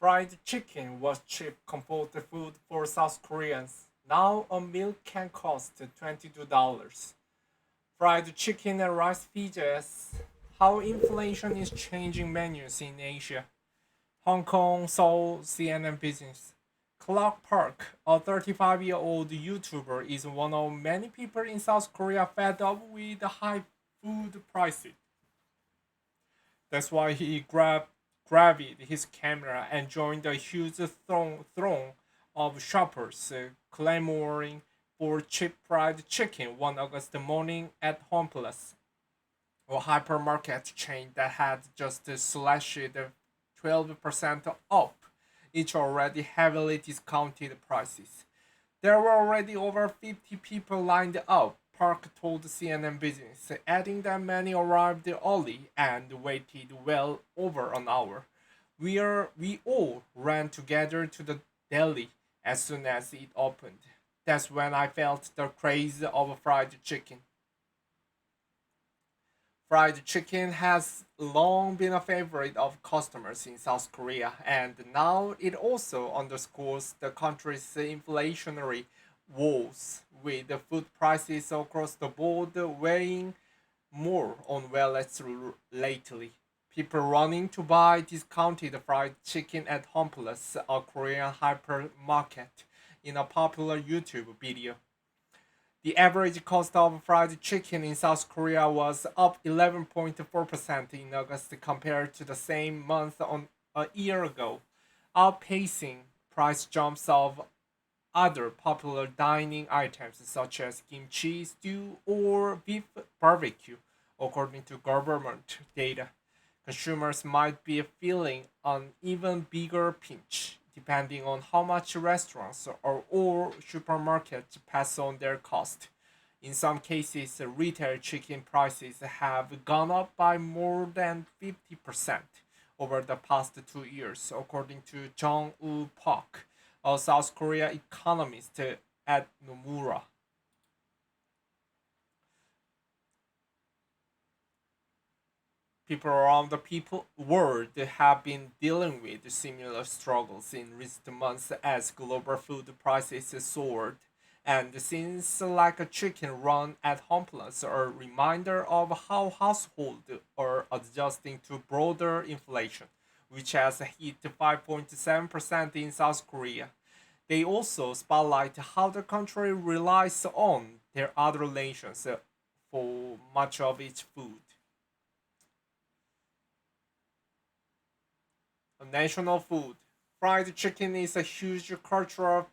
Fried chicken was cheap comfort food for South Koreans. Now a meal can cost $22. Fried chicken and rice pizzas. How inflation is changing menus in Asia. Hong Kong Seoul CNN Business. Clark Park, a 35-year-old YouTuber, is one of many people in South Korea fed up with the high food prices. That's why he grabbed his camera and joined a huge throng of shoppers clamoring for cheap fried chicken one August morning at Home Plus, a hypermarket chain that had just slashed 12% off its already heavily discounted prices. There were already over 50 people lined up, Park told CNN Business, adding that many arrived early and waited well over an hour. We all ran together to the deli as soon as it opened. That's when I felt the craze of fried chicken. Fried chicken has long been a favorite of customers in South Korea, and now it also underscores the country's inflationary woes, with the food prices across the board weighing more on wallets lately. People running to buy discounted fried chicken at Home Plus, a Korean hypermarket, in a popular YouTube video. The average cost of fried chicken in South Korea was up 11.4% in August compared to the same month on a year ago, outpacing price jumps of other popular dining items such as kimchi, stew, or beef barbecue, according to government data. Consumers might be feeling an even bigger pinch, depending on how much restaurants or supermarkets pass on their cost. In some cases, retail chicken prices have gone up by more than 50% over the past 2 years, according to Jong Woo Park, a South Korea economist at Nomura. People around the world have been dealing with similar struggles in recent months as global food prices soared. And since like a chicken run at home plus a reminder of how households are adjusting to broader inflation, which has hit 5.7% in South Korea. They also spotlight how the country relies on their other nations for much of its food. A national food. Fried chicken is a huge cultural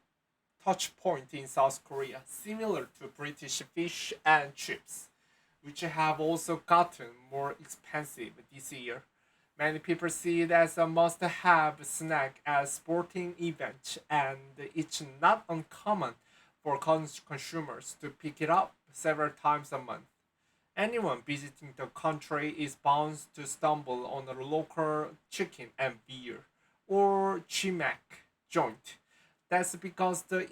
touch point in South Korea, similar to British fish and chips, which have also gotten more expensive this year. Many people see it as a must have snack at sporting events, and it's not uncommon for consumers to pick it up several times a month. Anyone visiting the country is bound to stumble on a local chicken and beer or chimak joint. That's because the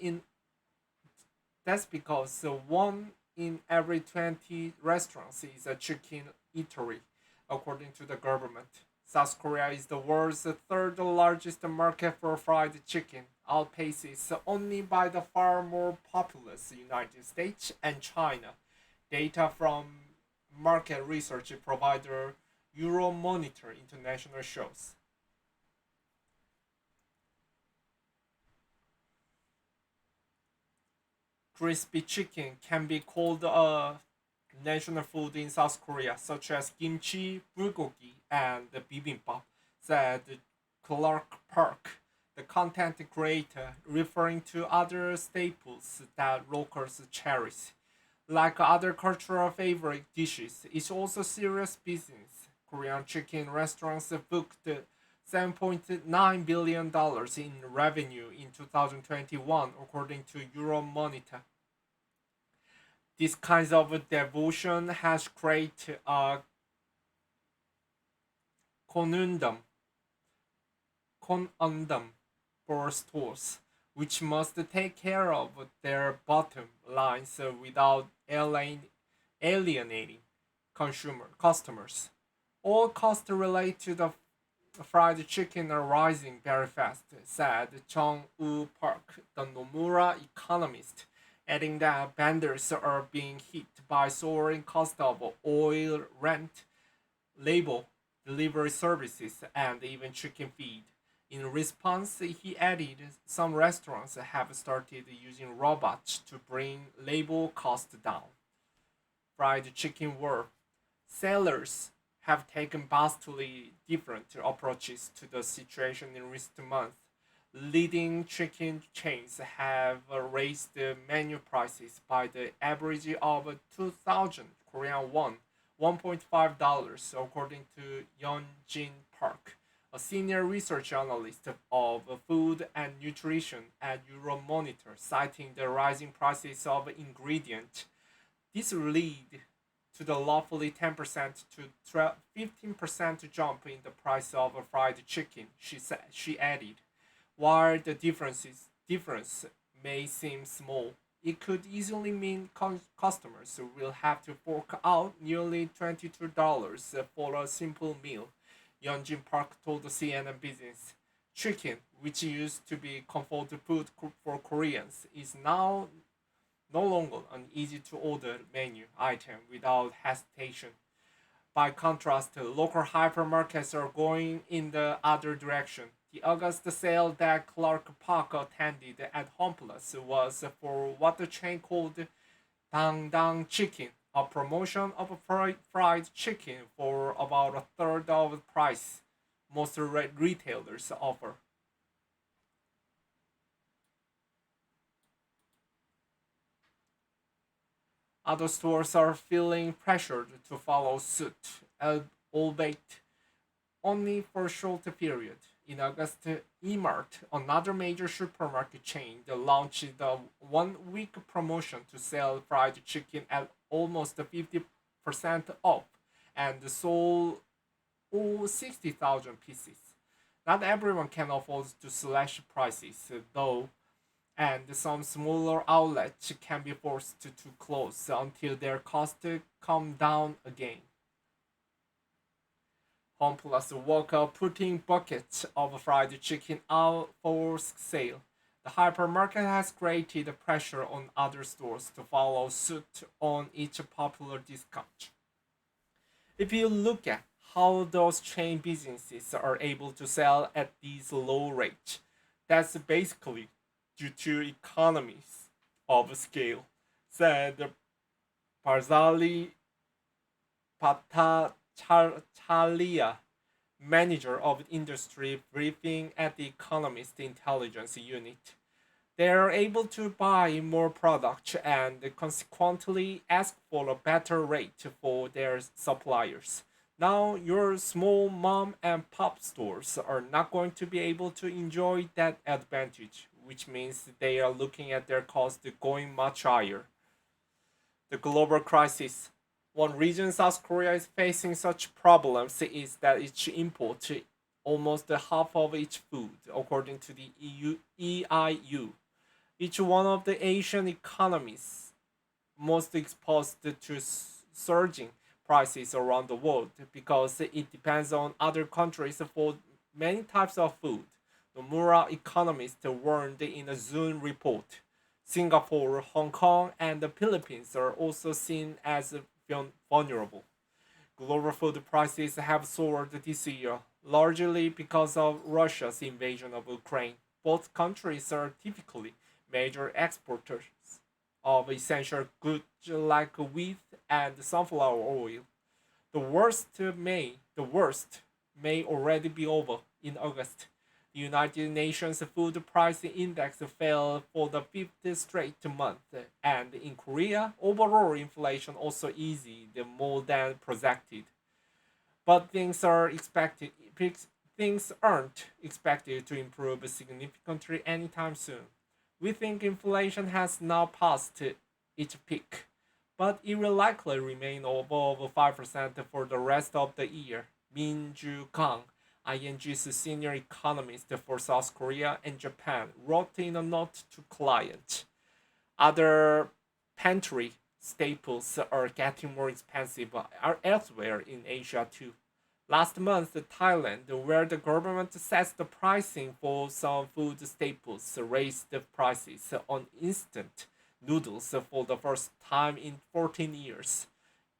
one in every 20 restaurants is a chicken eatery, according to the government. South Korea is the world's third largest market for fried chicken, outpaces only by the far more populous United States and China. Data from market research provider Euromonitor International shows. Crispy chicken can be called a national food in South Korea, such as kimchi, bulgogi, and bibimbap, said Clark Park, the content creator, referring to other staples that locals cherish. Like other cultural favorite dishes, it's also serious business. Korean chicken restaurants booked $7.9 billion in revenue in 2021, according to Euromonitor. This kind of devotion has created a conundrum, conundrum for stores, which must take care of their bottom lines without alienating consumer customers. All costs relate to the Fried chicken are rising very fast, said Chung Woo Park, the Nomura economist, adding that vendors are being hit by soaring cost of oil, rent, label, delivery services, and even chicken feed. In response, he added some restaurants have started using robots to bring labor costs down. Fried chicken war. Sellers have taken vastly different approaches to the situation in recent months. Leading chicken chains have raised the menu prices by the average of 2,000 Korean won, $1.5, according to Yeonjung Park, a senior research analyst of food and nutrition at Euromonitor, citing the rising prices of ingredients. This led to the lawfully 10% to 15% jump in the price of fried chicken, she added. While the difference may seem small, it could easily mean customers will have to fork out nearly $22 for a simple meal, Yeonjin Park told CNN Business. Chicken, which used to be comfort food for Koreans, is now no longer an easy to order menu item without hesitation. By contrast, local hypermarkets are going in the other direction. The August sale that Clark Park attended at HomePlus was for what the chain called Dang Dang Chicken, a promotion of fried chicken for about a third of the price most retailers offer. Other stores are feeling pressured to follow suit, albeit only for a short period. In August, Emart, another major supermarket chain, launched a 1 week promotion to sell fried chicken at almost 50% off and sold all 60,000 pieces. Not everyone can afford to slash prices, though, and some smaller outlets can be forced to close until their costs come down again. HomePlus Walker putting buckets of fried chicken out for sale. The hypermarket has created pressure on other stores to follow suit on each popular discount. If you look at how those chain businesses are able to sell at these low rates, that's basically due to economies of scale, said Barzali Bhattacharya, manager of industry briefing at the Economist Intelligence Unit. They are able to buy more product and consequently ask for a better rate for their suppliers. Now, your small mom and pop stores are not going to be able to enjoy that advantage, which means they are looking at their cost going much higher. The global crisis. One reason South Korea is facing such problems is that it imports almost half of its food, according to the EIU. Each one of the Asian economies most exposed to surging prices around the world because it depends on other countries for many types of food. The Mura economist warned in a Zoom report. Singapore, Hong Kong, and the Philippines are also seen as vulnerable. Global food prices have soared this year, largely because of Russia's invasion of Ukraine. Both countries are typically major exporters of essential goods like wheat and sunflower oil. The worst may already be over. In August, the United Nations Food Price Index fell for the fifth straight month, and in Korea, overall inflation also eased more than projected. But things aren't expected to improve significantly anytime soon. We think inflation has now passed its peak, but it will likely remain above 5% for the rest of the year. Min Ju Kang, ING's senior economist for South Korea and Japan, wrote in a note to clients. Other pantry staples are getting more expensive elsewhere in Asia too. Last month, Thailand, where the government sets the pricing for some food staples, raised the prices on instant noodles for the first time in 14 years.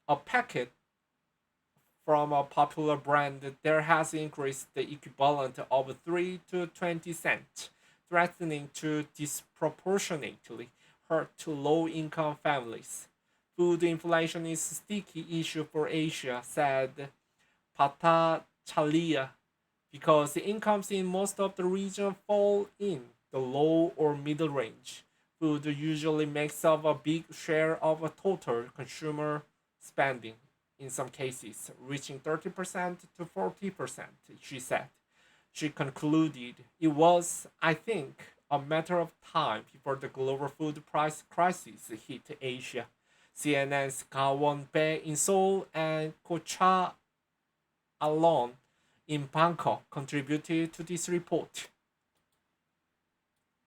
A packet from a popular brand there has increased the equivalent of 3 to 20 cents, threatening to disproportionately hurt low income families. Food inflation is a sticky issue for Asia, said Patachalia, because the incomes in most of the region fall in the low or middle range. Food usually makes up a big share of a total consumer spending, in some cases, reaching 30% to 40%, she said. She concluded it was, I think, a matter of time before the global food price crisis hit Asia. CNN's Kawon Bae in Seoul and Kocha Alon in Bangkok contributed to this report.